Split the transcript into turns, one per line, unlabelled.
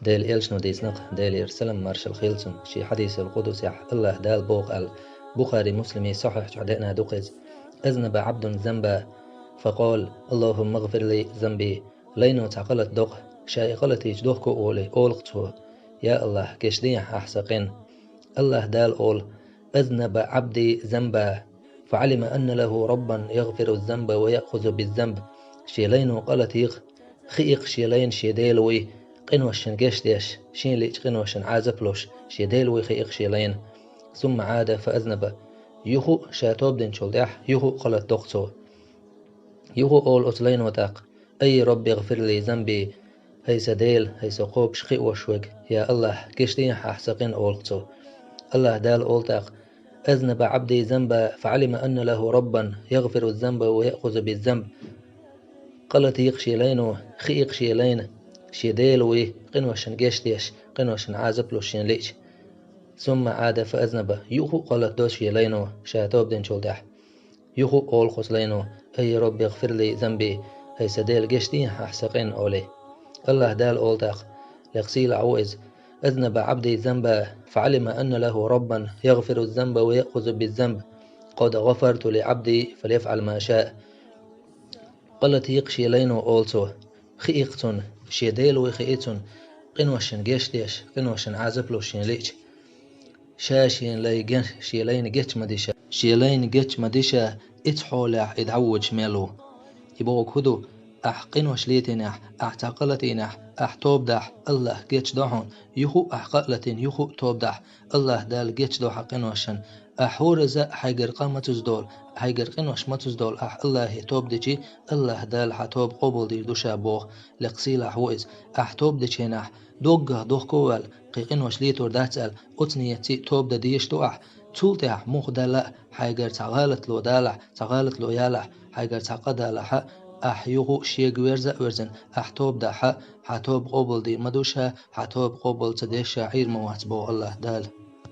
ديل إلشنو ديسنق ديل يرسلم مارشال خيلسون شي حديث القدس يح الله دال بوق البخاري مسلمي صحح جعدنا دقز أذنب عبد ذنبا فقال اللهم اغفر لي ذنبي لينو تعقلت دق شاي قلتي جدوكو أولي أولقتو يا الله كشدين أحسقين الله دال أول أذنب عبدي ذنبا فعلم أن له ربا يغفر الذنب ويأخذ بالذنب شيلين قالت يخ خيق شيلين شيديلوي قنوشن قشديش شين ليش قنوشن عازبلوش شيديلوي خيق شيلين ثم عاد فأذنب يهو شاتوب دين شولدح يهو قالت دقتو يهو أول أتلين وتاق أي رب يغفر لي ذنبي هيس ديل هيس قوب شقيق وشوق يا الله كشتين ححسقين أولقتو الله دال أولتاق أذنب عبدي ذنبا فعلم أن له ربا يغفر الذنب ويأخذ بالذنب قالت يقشي لينو خيق شيلين شيديلوي قنوشن قشتيش قنوشن عازبلوشين ليش ثم عاد فأذنب يوخو قالت دوش يلينو شاتوب دين شولدح يوخو أول خسلينو أي رب يغفر لي ذنبي هي سديل قشتين أحسقين أولي الله دال أولتاق لغسيل عوئز أذنب عبدي ذنبا فعلم أن له ربا يغفر الذنب ويأخذ بالذنب قد غفرت لعبدي فليفعل ما شاء قالت يقشي لينو أولتو خيقتون شيديلو خيقتون قنوشن قشتيش قنوشن عازبلوشين ليش شاشين لاي جن شيلين جتش مديشة شيلين جتش مديشة اتحولع ادعوج ميلو يبوك هدو أحقن وشليتين أحتقلتين أحتوبدح الله جتش دحون يخو أحقلتين يخو توبدح الله دال جتش دو حقن وشن أحورز حيجر قامة تزدول حيجر قنوش ما تزدول الله توبدجي الله دال حتوب قبل دير دوشا بوخ لقسيل أحوئز أحتوبدجي نح دوغ دوغ كوال قيقين وشليتور داتسال أتنيتي توب دا ديش دوح تولتح موخ دالا حيجر تعغالت لو دالح تعغالت لو يالح حيجر تعقدالح أحيوه شيق ورزن أحتوب دا حتوب قبل دي مدوشا حتوب قبل تديش شعير مواتبو الله دال